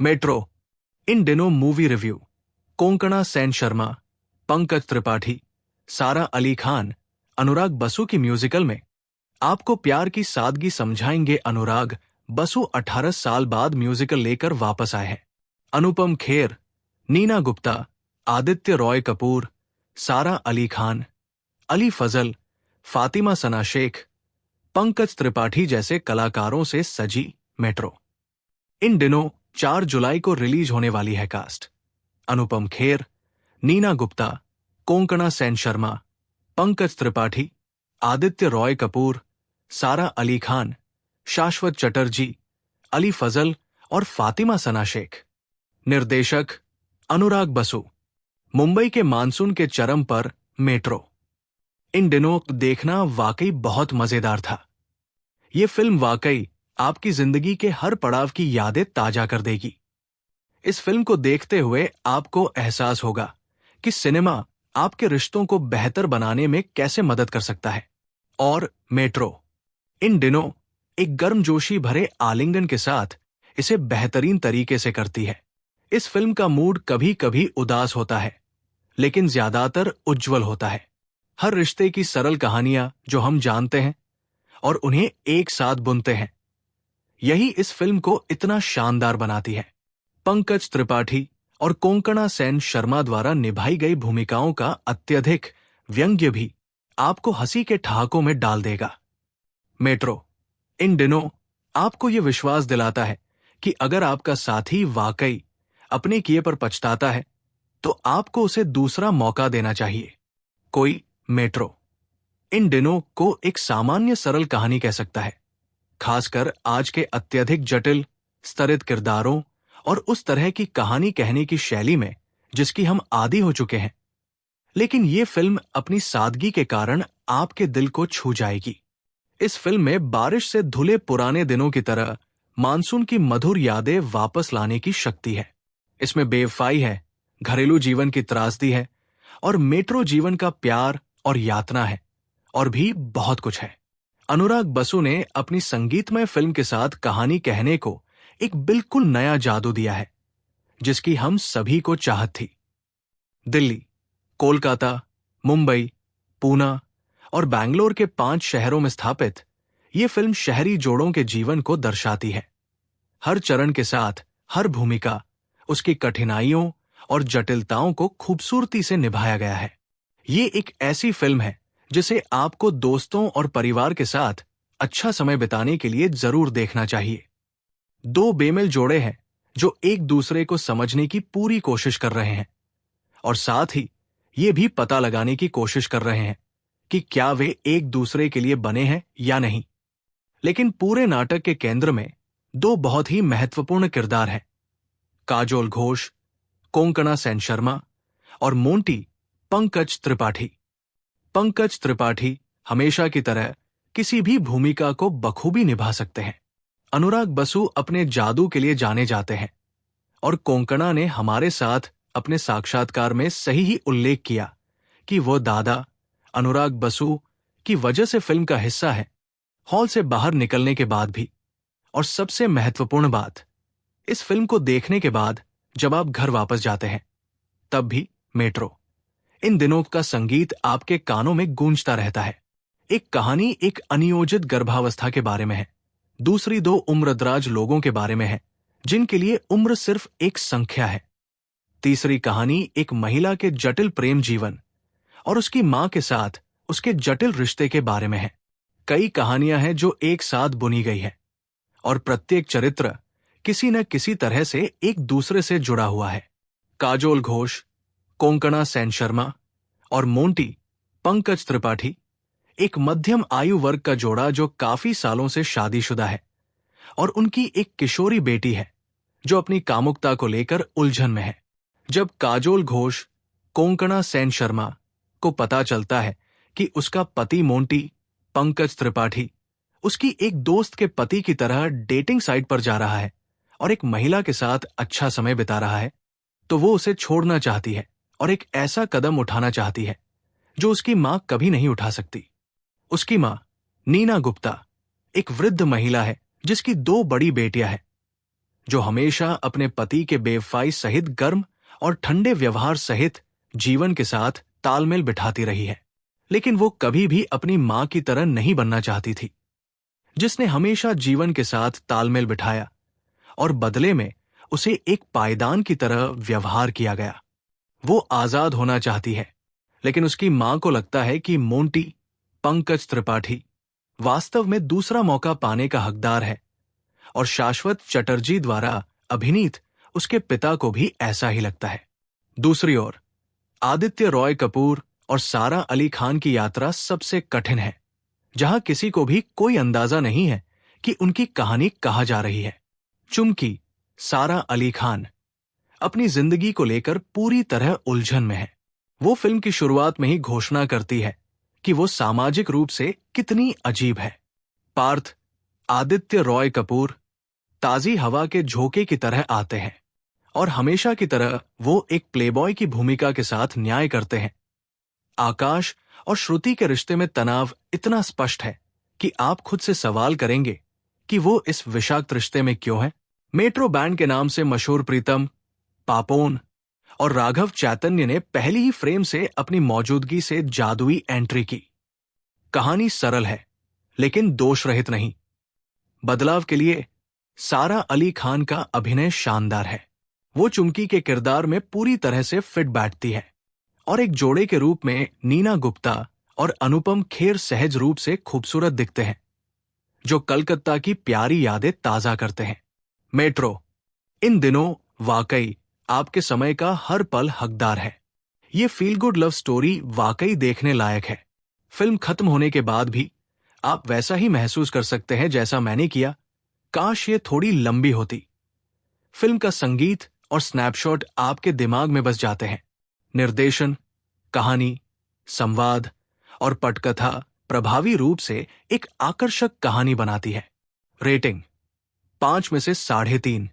Metro. इन दिनों movie review Konkona Sen Sharma, Pankaj Tripathi, सारा अली खान, अनुराग बसु की म्यूजिकल में आपको प्यार की सादगी समझाएंगे। अनुराग बसु 18 साल बाद म्यूजिकल लेकर वापस आए हैं। अनुपम खेर, नीना गुप्ता, आदित्य रॉय कपूर, सारा अली खान, अली फजल, फातिमा सना शेख, पंकज त्रिपाठी जैसे कलाकारों से सजी मेट्रो। इन दिनों 4 जुलाई को रिलीज होने वाली है कास्ट। अनुपम खेर, नीना गुप्ता, कोंकणा सेन शर्मा, पंकज त्रिपाठी, आदित्य रॉय कपूर, सारा अली खान, शाश्वत चटर्जी, अली फजल और फातिमा सना शेख। निर्देशक अनुराग बसु। मुंबई के मानसून के चरम पर मेट्रो। इन दिनों देखना वाकई बहुत मजेदार था। ये फिल्म वाकई आपकी जिंदगी के हर पड़ाव की यादें ताजा कर देगी। इस फिल्म को देखते हुए आपको एहसास होगा कि सिनेमा आपके रिश्तों को बेहतर बनाने में कैसे मदद कर सकता है। और मेट्रो इन दिनों एक गर्मजोशी भरे आलिंगन के साथ इसे बेहतरीन तरीके से करती है। इस फिल्म का मूड कभी कभी उदास होता है, लेकिन ज्यादातर उज्जवल होता है। हर रिश्ते की सरल कहानियां जो हम जानते हैं और उन्हें एक साथ बुनते हैं, यही इस फिल्म को इतना शानदार बनाती है। पंकज त्रिपाठी और कोंकणा सेन शर्मा द्वारा निभाई गई भूमिकाओं का अत्यधिक व्यंग्य भी आपको हंसी के ठहाकों में डाल देगा। मेट्रो इन दिनों आपको यह विश्वास दिलाता है कि अगर आपका साथी वाकई अपने किए पर पछताता है, तो आपको उसे दूसरा मौका देना चाहिए। कोई मेट्रो इन दिनों को एक सामान्य सरल कहानी कह सकता है, खासकर आज के अत्यधिक जटिल स्तरित किरदारों और उस तरह की कहानी कहने की शैली में जिसकी हम आदी हो चुके हैं। लेकिन ये फिल्म अपनी सादगी के कारण आपके दिल को छू जाएगी। इस फिल्म में बारिश से धुले पुराने दिनों की तरह मानसून की मधुर यादें वापस लाने की शक्ति है। इसमें बेवफाई है, घरेलू जीवन की त्रासदी है और मेट्रो जीवन का प्यार और यातना है, और भी बहुत कुछ है। अनुराग बसु ने अपनी संगीतमय फिल्म के साथ कहानी कहने को एक बिल्कुल नया जादू दिया है, जिसकी हम सभी को चाहत थी। दिल्ली, कोलकाता, मुंबई, पूना और बैंगलोर के 5 शहरों में स्थापित ये फिल्म शहरी जोड़ों के जीवन को दर्शाती है। हर चरण के साथ हर भूमिका उसकी कठिनाइयों और जटिलताओं को खूबसूरती से निभाया गया है। ये एक ऐसी फिल्म है जिसे आपको दोस्तों और परिवार के साथ अच्छा समय बिताने के लिए जरूर देखना चाहिए। 2 बेमेल जोड़े हैं जो एक दूसरे को समझने की पूरी कोशिश कर रहे हैं और साथ ही ये भी पता लगाने की कोशिश कर रहे हैं कि क्या वे एक दूसरे के लिए बने हैं या नहीं। लेकिन पूरे नाटक के केंद्र में 2 बहुत ही महत्वपूर्ण किरदार हैं, काजोल घोष, कोंकणा सेन शर्मा और मोंटी, पंकज त्रिपाठी। पंकज त्रिपाठी हमेशा की तरह किसी भी भूमिका को बखूबी निभा सकते हैं। अनुराग बसु अपने जादू के लिए जाने जाते हैं और कोंकणा ने हमारे साथ अपने साक्षात्कार में सही ही उल्लेख किया कि वो दादा अनुराग बसु की वजह से फिल्म का हिस्सा है, हॉल से बाहर निकलने के बाद भी। और सबसे महत्वपूर्ण बात, इस फिल्म को देखने के बाद जब आप घर वापस जाते हैं, तब भी मेट्रो इन दिनों का संगीत आपके कानों में गूंजता रहता है। एक कहानी एक अनियोजित गर्भावस्था के बारे में है, दूसरी 2 उम्रदराज लोगों के बारे में है जिनके लिए उम्र सिर्फ एक संख्या है। तीसरी कहानी एक महिला के जटिल प्रेम जीवन और उसकी मां के साथ उसके जटिल रिश्ते के बारे में है। कई कहानियां हैं जो एक साथ बुनी गई है और प्रत्येक चरित्र किसी न किसी तरह से एक दूसरे से जुड़ा हुआ है। काजोल घोष, कोंकणा सेन शर्मा और मोंटी, पंकज त्रिपाठी एक मध्यम आयु वर्ग का जोड़ा जो काफी सालों से शादीशुदा है और उनकी एक किशोरी बेटी है जो अपनी कामुकता को लेकर उलझन में है। जब काजोल घोष कोंकणा सेन शर्मा को पता चलता है कि उसका पति मोंटी, पंकज त्रिपाठी, उसकी एक दोस्त के पति की तरह डेटिंग साइट पर जा रहा है और एक महिला के साथ अच्छा समय बिता रहा है, तो वो उसे छोड़ना चाहती है और एक ऐसा कदम उठाना चाहती है जो उसकी मां कभी नहीं उठा सकती। उसकी मां नीना गुप्ता एक वृद्ध महिला है जिसकी 2 बड़ी बेटियां हैं, जो हमेशा अपने पति के बेवफाई सहित गर्म और ठंडे व्यवहार सहित जीवन के साथ तालमेल बिठाती रही है, लेकिन वो कभी भी अपनी मां की तरह नहीं बनना चाहती थी, जिसने हमेशा जीवन के साथ तालमेल बिठाया और बदले में उसे एक पायदान की तरह व्यवहार किया गया। वो आजाद होना चाहती है, लेकिन उसकी मां को लगता है कि मोंटी, पंकज त्रिपाठी, वास्तव में दूसरा मौका पाने का हकदार है और शाश्वत चटर्जी द्वारा अभिनीत उसके पिता को भी ऐसा ही लगता है। दूसरी ओर आदित्य रॉय कपूर और सारा अली खान की यात्रा सबसे कठिन है, जहां किसी को भी कोई अंदाजा नहीं है कि उनकी कहानी कहाँ जा रही है। चुमकी सारा अली खान अपनी जिंदगी को लेकर पूरी तरह उलझन में है। वो फिल्म की शुरुआत में ही घोषणा करती है कि वो सामाजिक रूप से कितनी अजीब है। पार्थ आदित्य रॉय कपूर ताजी हवा के झोंके की तरह आते हैं और हमेशा की तरह वो एक प्लेबॉय की भूमिका के साथ न्याय करते हैं। आकाश और श्रुति के रिश्ते में तनाव इतना स्पष्ट है कि आप खुद से सवाल करेंगे कि वो इस विषाक्त रिश्ते में क्यों है। मेट्रो बैंड के नाम से मशहूर प्रीतम, पापोन और राघव चैतन्य ने पहली ही फ्रेम से अपनी मौजूदगी से जादुई एंट्री की। कहानी सरल है, लेकिन दोष रहित नहीं। बदलाव के लिए सारा अली खान का अभिनय शानदार है। वो चुमकी के किरदार में पूरी तरह से फिट बैठती है और एक जोड़े के रूप में नीना गुप्ता और अनुपम खेर सहज रूप से खूबसूरत दिखते हैं, जो कलकत्ता की प्यारी यादें ताजा करते हैं। मेट्रो इन दिनों वाकई आपके समय का हर पल हकदार है। ये फील गुड लव स्टोरी वाकई देखने लायक है। फिल्म खत्म होने के बाद भी आप वैसा ही महसूस कर सकते हैं जैसा मैंने किया। काश ये थोड़ी लंबी होती। फिल्म का संगीत और स्नैपशॉट आपके दिमाग में बस जाते हैं। निर्देशन, कहानी, संवाद और पटकथा प्रभावी रूप से एक आकर्षक कहानी बनाती है। रेटिंग 5 में से 3.5।